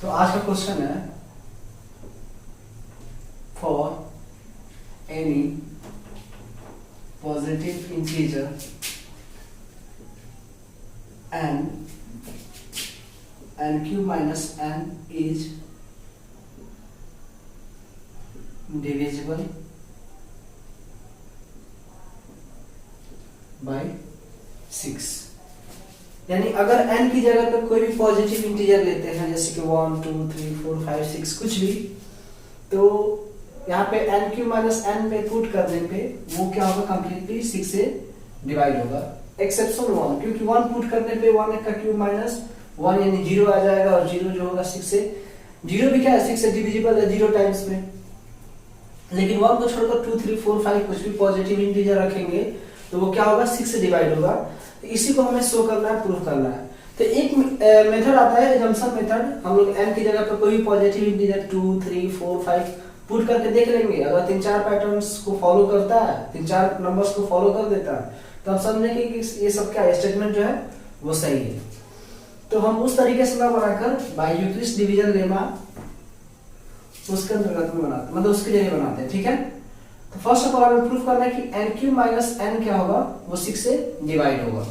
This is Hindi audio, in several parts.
तो आज का क्वेश्चन है for any positive integer n cube minus n is divisible by 6। यानी अगर n की जगह पे कोई भी पॉजिटिव इंटीजर लेते हैं जैसे कि 1 2 3 4 5 6 कुछ भी, तो यहाँ पे n क्यूब माइनस n पे पुट करने पे वो क्या होगा, कंप्लीटली 6 से डिवाइड होगा एक्सेप्शन 1, क्योंकि 1 पुट करने पे 1 का क्यूब माइनस 1 यानी 0 आ जाएगा और 0 जो होगा 6 से, 0 भी क्या है 6 से डिविजिबल है 0 टाइम्स में, लेकिन 1 को छोड़कर 2 3 4 5 कुछ भी पॉजिटिव इंटीजर रखेंगे तो वो क्या होगा 6 से डिवाइड होगा। तो इसी को हमें शो करना है, प्रूफ करना है। तो एक मेथड आता है एजम्पशन मेथड, हम लोग n की जगह पर कोई भी पॉजिटिव इंटीजर 2 3 4 5 पुट करके देख लेंगे, अगर 3-4 पैटर्न्स को फॉलो करता है, 3-4 नंबर्स को फॉलो कर देता है, तो हम समझेंगे कि ये सब क्या स्टेटमेंट जो है वो सही है। तो हम उस तरीके से ना बनाकर बाय यूक्लिड्स डिवीजन लेमा उसके अंतर्गत में बनाते, मतलब उसके लिए बनाते हैं, ठीक है। तो फर्स्ट ऑफ ऑल हमें प्रूफ करना है कि n क्यूब माइनस n क्या होगा, वो 6 से डिवाइड होगा।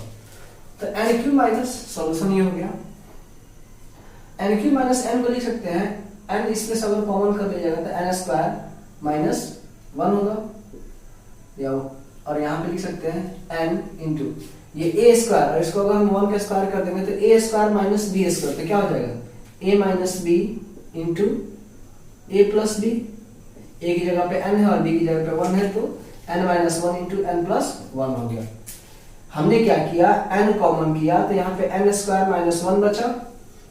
तो n क्यूब माइनस सॉल्यूशन ये हो गया, n क्यूब माइनस n को लिख सकते हैं, n इसमें से अगर कॉमन कर लिया जाएगा तो n स्क्वायर माइनस 1 होगा, या और यहाँ पे लिख सकते हैं n इंटू ये a स्क्वायर, और इसको अगर हम 1 का स्क्वायर कर देंगे तो a square minus b square, तो क्या हो जाएगा a minus b into a plus b, a की जगह पे n है और b की जगह पे 1 है, तो n minus 1 into n plus 1 हो गया। हमने क्या किया, n कॉमन किया तो यहाँ पे n स्क्वायर माइनस 1 बचा।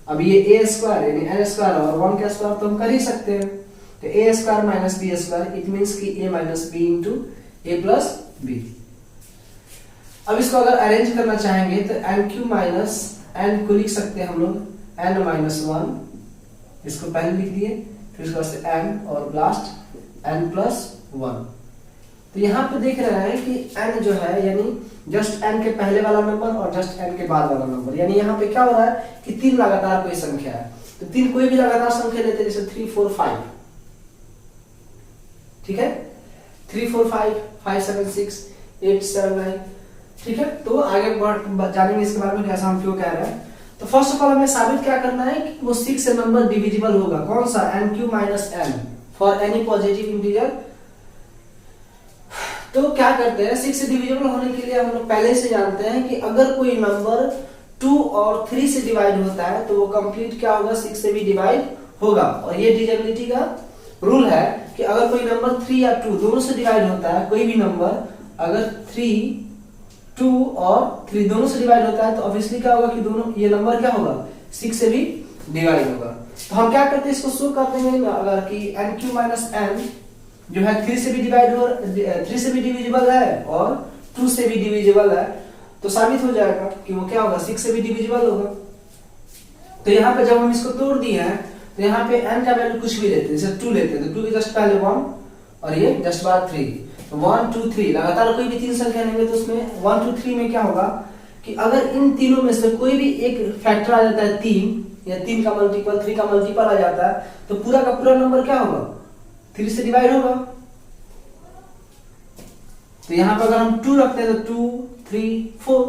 अब ये a स्क्वायर यानी n स्क्वायर और 1 का स्क्वायर तो हम कर ही सकते हैं, तो a square minus b square it means कि a minus b into a plus b। अब इसको अगर अरेंज करना चाहेंगे तो n क्यूब माइनस n को लिख सकते हैं हम लोग n माइनस 1, इसको पहले लिख दिए, फिर इसके बाद से n और लास्ट n प्लस 1। तो यहाँ पे देख रहे हैं कि n जो है यानी जस्ट n के पहले वाला नंबर और जस्ट n के बाद वाला नंबर, यानी यहाँ पे क्या हो रहा है कि 3 लगातार कोई संख्या है, तो 3 कोई भी लगातार संख्या लेते हैं, जैसे 3 4 5, ठीक है, 3 4 5 5 7 6 8 7 9, ठीक है। तो आगे जानेंगे इसके बारे में कैसा हम क्यों कह रहे हैं। तो फर्स्ट ऑफ ऑल हमें साबित क्या करना है कि वो 6 से नंबर डिविजिबल होगा, कौन सा, n cube minus n for any positive integer. तो क्या करते हैं, 6 से डिविजिबल होने के लिए हम लोग पहले से जानते हैं कि अगर कोई नंबर 2 और 3 से डिवाइड होता है तो वो कंप्लीट क्या होगा, 6 से भी डिवाइड होगा। और ये डिविजिबिलिटी का रूल है कि अगर कोई नंबर 3 या 2 दोनों से डिवाइड होता है, कोई भी नंबर अगर 3 2 और 3 दोनों से डिवाइड होता है तो ऑब्वियसली क्या होगा कि दोनों ये नंबर क्या होगा 6 से भी डिवाइड होगा। तो हम क्या करते हैं, इसको शो कर देंगे अगर कि n क्यूब माइनस n जो है 3 से भी डिवाइड हो, 3 से भी डिविजिबल है और 2 से भी डिविजिबल है, तो साबित हो जाएगा कि वो क्या होगा 6 से भी डिविजिबल होगा। तो यहाँ पे जब हम इसको तोड़ दिए हैं तो यहाँ पे n का वैल्यू कुछ भी लेते हैं, जैसे 2 लेते हैं तो 2 के जस्ट पहले 1 और ये जस्ट बाद 3, तो 1 2 3 लगातार कोई भी 3 संख्या लेंगे तो उसमें 1 2 3 में क्या होगा कि अगर इन तीनों में से कोई भी एक फैक्टर आ जाता है 3 या 3 का मल्टीपल 3 का मल्टीपल आ जाता है तो पूरा का पूरा नंबर क्या होगा 3 से डिवाइड होगा। तो यहाँ पर अगर हम 2 रखते हैं तो 2 3 4,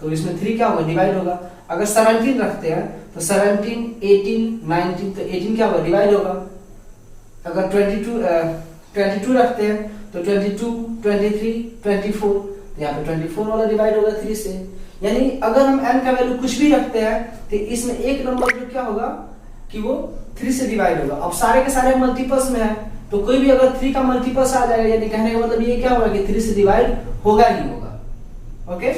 तो इसमें 3 क्या होगा डिवाइड होगा। अगर 17 रखते हैं तो 17 18 19, तो 18 क्या होगा डिवाइड होगा। अगर 22 रखते हैं तो 22 23 24, तो यहाँ पे 24 वाला डिवाइड होगा 3 से। यानी अगर हम n का वैल्यू कुछ भी रखते हैं तो इसमें एक नंबर जो क्या होगा कि वो 3 से डिवाइड होगा। अब सारे के सारे मल्टीपल्स में है तो कोई भी अगर 3 का मल्टीपल्स आ जाएगा, यानी कहने का मतलब ये क्या होगा कि 3 से डिवाइड होगा ही होगा। ओके,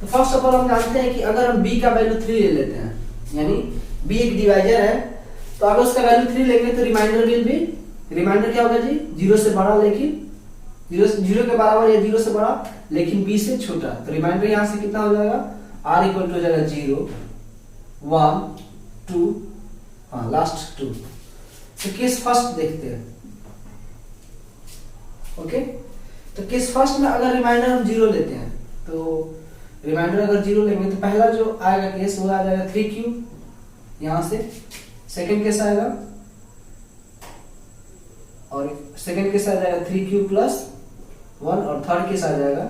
तो फर्स्ट ऑफ ऑल हम जानते हैं कि अगर हम b का वैल्यू 3 ले लेते हैं, यानी b एक डिवाइजर है, तो अगर उसका वैल्यू 3 लेंगे तो रिमाइंडर विल बी, रिमाइंडर क्या होगा जी 0 से बड़ा, लेकिन 0 के बराबर या 0 से बड़ा लेकिन b से छोटा। तो रिमाइंडर यहां से कितना हो जाएगा, r इक्वल टू हो जाएगा 0 1 2, हाँ लास्ट 2। तो केस फर्स्ट देखते हैं। ओके, तो केस फर्स्ट में अगर रिमाइंडर हम 0 लेते हैं तो रिमाइंडर अगर 0 लेंगे तो पहला जो आएगा केस वो आ जाएगा 3 क्यूब यहां से सेकंड केस आएगा और सेकंड केस आ जाएगा 3q प्लस 1 और थर्ड केस आ जाएगा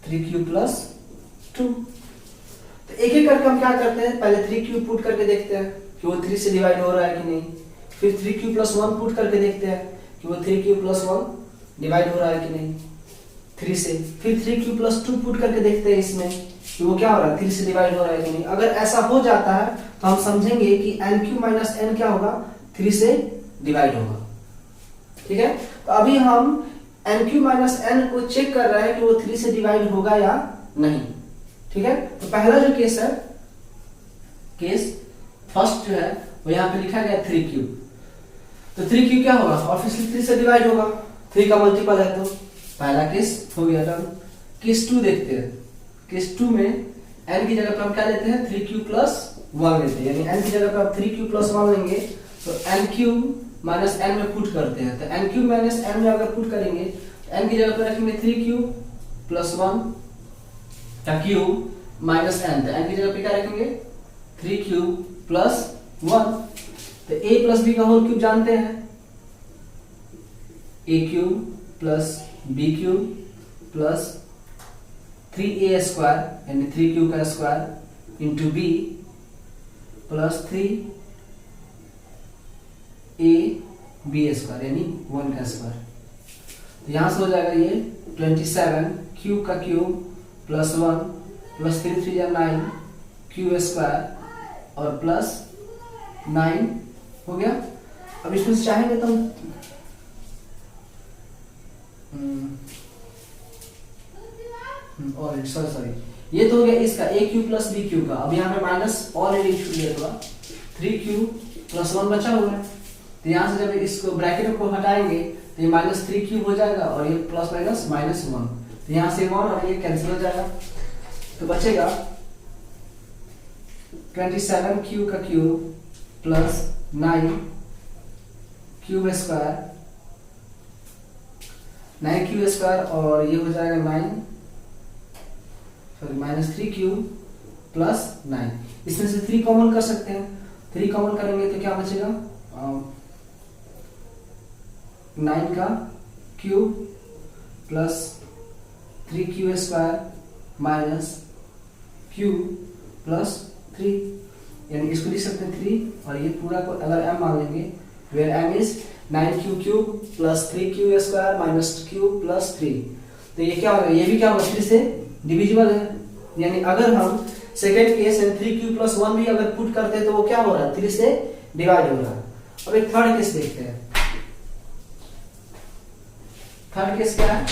3q प्लस 2। तो एक एक करके हम क्या करते हैं, पहले 3q पुट करके देखते हैं कि वो 3 से डिवाइड हो रहा है कि नहीं, फिर 3q प्लस 1 पुट करके देखते हैं कि वो 3q प्लस 1 डिवाइड हो रहा है कि नहीं 3 से, फिर 3q प्लस 2 पुट करके देखते हैं इसमें कि वो क्या हो रहा है 3 से डिवाइड हो रहा है कि नहीं। अगर ऐसा हो जाता है तो हम समझेंगे कि nq माइनस n क्या होगा 3 से डिवाइड होगा। ठीक है, तो अभी हम nq माइनस n को चेक कर रहे हैं कि वो 3 से डिवाइड होगा या नहीं। ठीक है, तो पहला जो केस है, केस फर्स्ट जो है वो यहाँ पे लिखा गया 3q, तो 3q क्या होगा ऑब्वियसली 3 से डिवाइड होगा, 3 का मल्टीपल है, तो पहला केस हो गया। टर्म केस 2 देखते हैं, केस 2 में n की जगह पर हम क्या लेते हैं 3q प्लस 1 लेते हैं, यानी n की जगह पर आप 3q प्लस 1 लेंगे तो nq माइनस n में पुट करते हैं, तो nq माइनस n में अगर पुट करेंगे तो n की जगह पर रखेंगे 3q प्लस 1 का क्यूब माइनस n, तो n की जगह पे क्या रखेंगे 3q प्लस 1, तो a प्लस b का होल क्यूब जानते हैं, a cube plus b cube plus 3a square यानी 3q का square into b plus 3a b square यानी 1 का स्क्वायर। तो यहां से हो जाएगा ये 27 q का cube plus 1 plus 3 3 9 q square और प्लस 9 हो गया। अब इसमें से चाहेंगे तो और सॉरी ये तो हो गया इसका a Q plus b Q का। अब यहाँ पे माइनस ऑलरेडी छूट गया था, 3q प्लस 1 बचा हुआ है, तो यहाँ से जब इसको ब्रैकेट को हटाएंगे तो ये माइनस 3q हो जाएगा और ये प्लस माइनस माइनस 1, तो यहाँ से 1 और ये कैंसिल हो जाएगा, तो बचेगा 27q का cube plus 9 cube square 9q square और ये हो जाएगा 9 सॉरी माइनस 3q प्लस 9। इसमें से 3 कॉमन कर सकते हैं, 3 कॉमन करेंगे तो क्या बचेगा 9 का cube plus 3q square minus q plus 3, यानी इसको लिख सकते हैं 3 और ये पूरा को अगर m मान लेंगे where m is 9q cube plus 3q square minus q plus 3, तो ये क्या होगा, ये भी क्या होगा 3 से डिविजिबल है, यानी अगर हम सेकेंड केस है 3q प्लस 1 भी अगर पुट करते हैं तो वो क्या हो रहा है 3 से डिवाइड हो रहा है। अब एक थर्ड केस देखते हैं, थर्ड केस क्या है,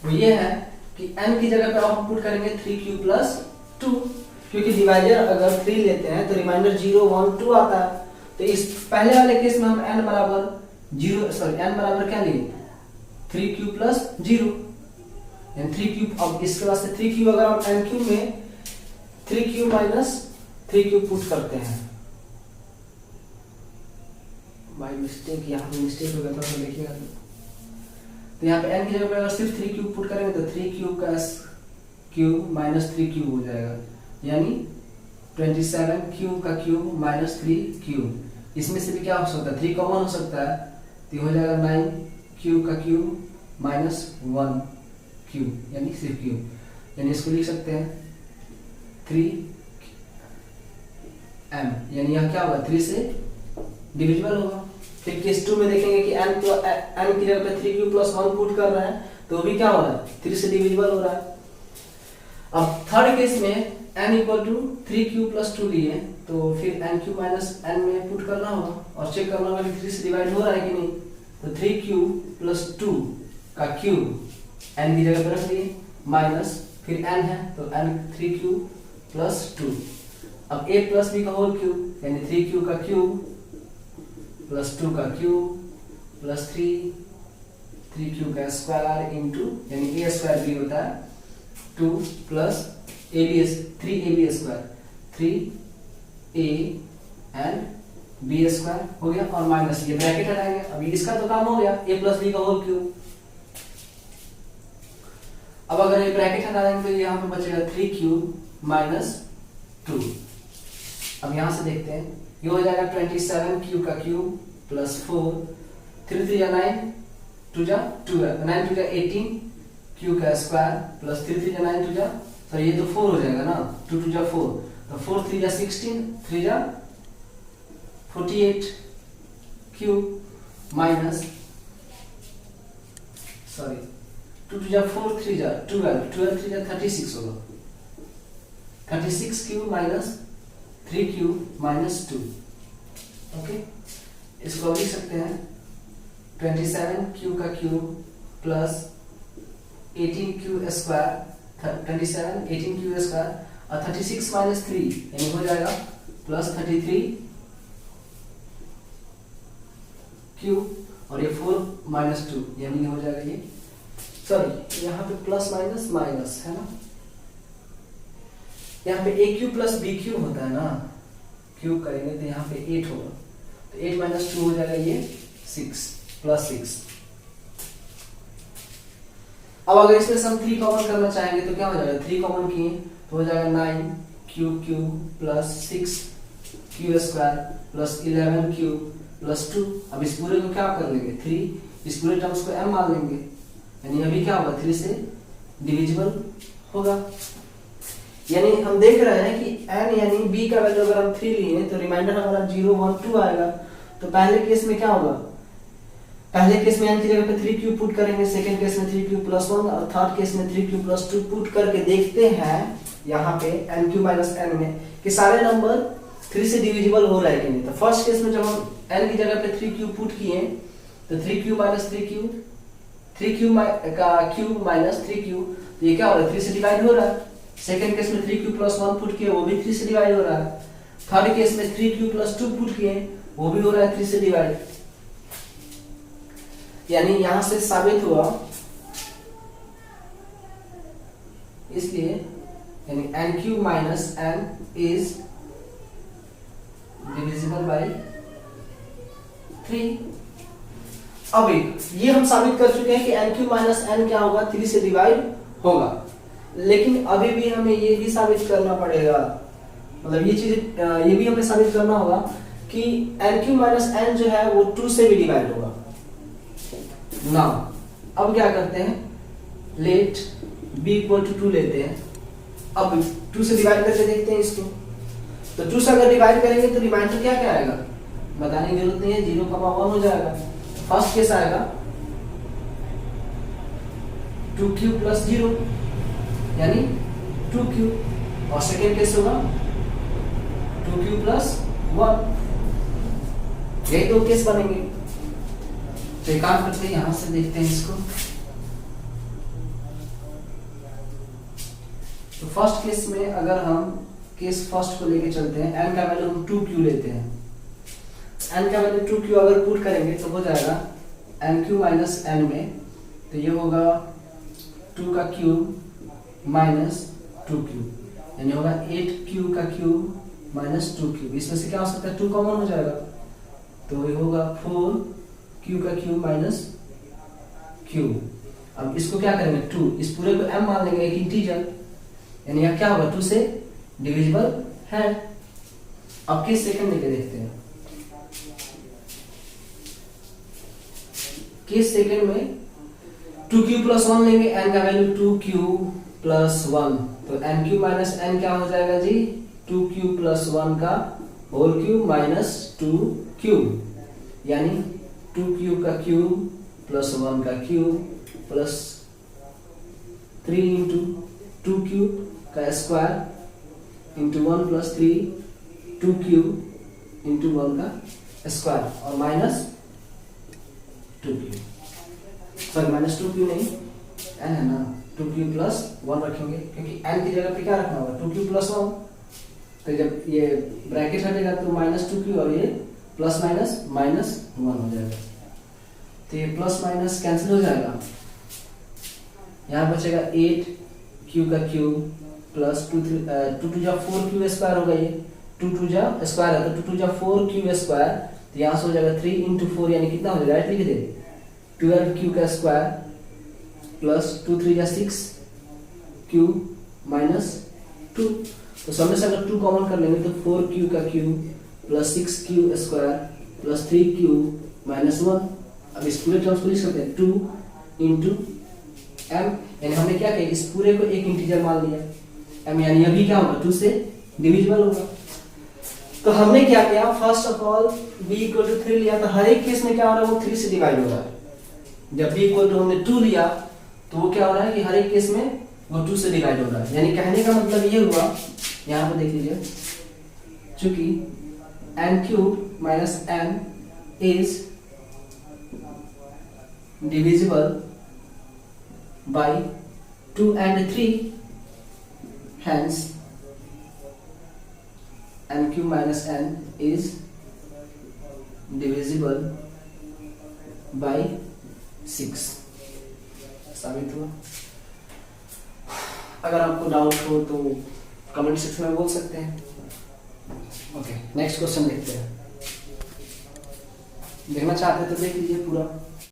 वो ये है कि n की जगह पे हम पुट करेंगे 3q प्लस 2, क्योंकि डिवाइजर अगर 3 लेते हैं तो रिमाइंडर 0 1 2 आता है, तो इस पहले वाले केस में हम n बराबर 0 सॉरी n बराबर क्या लिए 3q प्लस 0 यानी 3q। अब इसके वास्ते 3q अगर हम nq में 3q माइनस 3q पुट करते हैं, बाय मिस्टेक यहाँ पे मिस्टेक हो गया था, देखिएगा तो यहाँ पे n की जगह पे अगर सिर्फ 3q पुट करेंगे तो 3q का क्यूब माइनस 3q हो जाएगा, यानी 27q का क्यूब माइनस 3q। इसमें से भी क्या हो सकता है 3 कॉमन हो सकता है, तो ये हो जाएगा 9q का क्यूब माइनस 1q यानी सिर्फ q, यानी इसको लिख सकते हैं 3m, यानी यह क्या होगा 3 से डिविजिबल होगा। फिर केस 2 में देखेंगे कि n की जगह पे 3q प्लस 1 पुट कर रहे हैं तो भी क्या हो रहा है 3 से डिविजिबल हो रहा है। अब थर्ड केस में n equal to 3q plus 2 लिए तो फिर nq माइनस n में पुट करना होगा और चेक करना होगा कि 3 से डिवाइड हो रहा है कि नहीं, तो 3q प्लस 2 का क्यूब n की जगह पर रख दिए माइनस फिर n है तो n 3q प्लस 2, अब a प्लस b का होल क्यूब यानी 3q का क्यूब प्लस 2 का क्यूब प्लस 3q का स्क्वायर इंटू यानी a स्क्वायर b होता है 2 plus ab 3ab square 3a and b square हो गया और माइनस ये ब्रैकेट हटाएंगे। अभी इसका तो काम हो गया a प्लस b का होल क्यूब। अब अगर ये ब्रैकेट हटा देंगे तो यहाँ पे बचेगा 3 माइनस 2। अब यहाँ से देखते हैं, ये हो जाएगा 27 क्यू का क्यूब प्लस 4, 3 3 9, 2 जा 12, 9 2 जा 18 क्यू का स्क्वायर प्लस 3 3 जा 9 2 जा, सॉरी ये तो 4 हो जाएगा ना, 2 2 जा 4, तो 4 3 जा 16, 3 जा 48 क्यू माइनस, सॉरी 2 2 जा 4, 3 जा 12, 12 3 जा 36 होगा, 36 Q minus 3 Q minus 2। Okay, इसको लिख सकते हैं 27 क्यू का cube plus 18 Q square, 27 18 Q square और 36 माइनस 3 यानी हो जाएगा प्लस 33 क्यू, और ये 4 माइनस 2 यानी हो जाएगा ये, सॉरी यहाँ पे प्लस माइनस माइनस है ना, यहाँ पे ए क्यू प्लस बी क्यू होता है ना, क्यूब करेंगे तो यहाँ पे 8 होगा, तो 8 माइनस 2 हो जाएगा ये 6 प्लस 6। अब अगर इसमें से हम 3 कॉमन करना चाहेंगे तो क्या हो जाएगा, 3 कॉमन किए तो हो जाएगा 9 Q plus 6 Q square plus 11 Q plus 2। अब इस पूरे को क्या कर लेंगे 3, इस पूरे टर्म्स को m मान लेंगे, यानी अभी क्या होगा 3 से डिविजिबल होगा। यानी हम देख रहे हैं कि n यानी b का वैल्यू अगर हम 3 लिए तो रिमाइंडर हमारा 0 1 2 आएगा। तो पहले केस में क्या होगा, पहले केस में n की जगह पे 3 क्यूब पुट करेंगे, सेकंड केस में 3 क्यूब प्लस 1 और थर्ड केस में 3 क्यूब प्लस 2 पुट करके देखते हैं यहाँ पे n क्यूब माइनस n में कि सारे नंबर 3 से डिविजिबल हो रहा है कि नहीं। तो फर्स्ट केस में जब हम n की जगह पे 3 क्यूब पुट किए तो 3 क्यूब माइनस 3 क्यूब, 3 क्यूब का क्यूब माइनस 3 क्यूब, तो ये क्या हो रहा है 3 से डिवाइड हो रहा है। सेकंड केस में 3 क्यूब प्लस 1 पुट किए वो भी 3 से डिवाइड हो रहा है। थर्ड केस में 3 क्यूब प्लस 2 पुट किए वो भी हो रहा है 3 से डिवाइड। यानी यहां से साबित हुआ, इसलिए यानी n cube minus n is divisible by 3। अब ये हम साबित कर चुके हैं कि n क्यूब माइनस n क्या होगा 3 से डिवाइड होगा, लेकिन अभी भी हमें ये भी साबित करना पड़ेगा, मतलब ये चीज ये भी हमें साबित करना होगा कि n क्यूब माइनस n जो है वो 2 से भी डिवाइड होगा ना। अब क्या करते हैं, लेट b इक्वल टू 2 लेते हैं, अब 2 से डिवाइड करके देखते हैं इसको। तो 2 से अगर डिवाइड करेंगे तो रिमाइंडर क्या क्या आएगा बताने की जरूरत नहीं है, 0,1 हो जाएगा। फर्स्ट केस आएगा 2 क्यूब प्लस 0 यानी 2 क्यूब, और सेकेंड केस होगा 2 क्यूब प्लस 1, यही 2 केस बनेंगे। तो एक काम करते हैं, यहां से देखते हैं इसको। तो फर्स्ट केस में अगर हम केस फर्स्ट को लेके चलते हैं, n का वैल्यू हम 2 क्यू लेते हैं, n का वैल्यू 2 क्यू अगर पुट करेंगे तो हो जाएगा n क्यू माइनस n में, तो ये होगा 2 का क्यूब माइनस 2 क्यूब, यानी होगा 8 क्यू का क्यूब माइनस 2 क्यूब। इसमें से क्या हो सकता है 2 कॉमन हो जाएगा, तो ये होगा 4 क्यू का क्यूब माइनस क्यूब। अब इसको क्या करेंगे 2, इस पूरे को m मान लेंगे, एक इंटीजर, यानी यह क्या होगा 2 से डिविजिबल है। अब केस सेकंड लेके देखते हैं। केस सेकंड में 2 क्यूब प्लस 1 लेंगे, n का वैल्यू 2 क्यूब प्लस 1, तो n क्यूब माइनस n क्या हो जाएगा जी 2 क्यूब प्लस 1 का होल क्यूब माइनस 2 क्यूब, यानी 2 क्यूब का क्यूब प्लस 1 का क्यूब प्लस 3 इंटू 2 क्यूब का square into 1 plus 3 2 cube into 1 का स्क्वायर और minus 2 cube, sorry minus 2 cube नहीं, n है ना, 2 क्यूब प्लस 1 रखेंगे क्योंकि n की जगह पे क्या रखना होगा 2 क्यूब प्लस 1। तो जब ये ब्रैकेट हटेगा तो माइनस 2 क्यूब और ये प्लस माइनस माइनस 1 हो जाएगा, तो ये प्लस माइनस कैंसिल हो जाएगा। यहाँ बचेगा 8 क्यू का क्यूब प्लस 2 2 जा 4 क्यू स्क्वायर होगा, ये 2 2 जा स्क्वायर है तो 2 2 जा 4 क्यू स्क्वायर, तो यहाँ से हो जाएगा 3 इंटू 4 यानी कितना हो जाएगा, लिख दे 12 क्यू का स्क्वायर प्लस 2 3 जा 6 क्यू माइनस 2। तो सब में से अगर 2 कॉमन कर लेंगे तो 4q का Q plus 6q square plus 3q minus 1। अब इस पूरे टर्म्स को लिख सकते हैं 2 इंटू m, यानी हमने क्या किया, इस पूरे को एक इंटीजर मान लिया m, यानी अभी क्या होगा 2 से डिविजिबल होगा। तो हमने क्या किया, first of all b equal to 3 लिया, तो हर एक केस में क्या हो रहा है, वो 3 से डिवाइड हो रहा है। जब b इक्वल टू हमने 2 लिया तो वो क्या हो रहा है कि हर एक केस में वो 2 से डिवाइड हो रहा है। यानी कहने का मतलब ये हुआ, यहाँ पे देख लीजिए, चूंकि n cube minus n is divisible by 2 and 3, hence n cube minus n is divisible by 6। साबित हुआ। अगर आपको डाउट हो तो कमेंट सेक्शन में बोल सकते हैं। ओके, नेक्स्ट क्वेश्चन देखते हैं। देखना चाहते हैं तो देख लीजिए पूरा।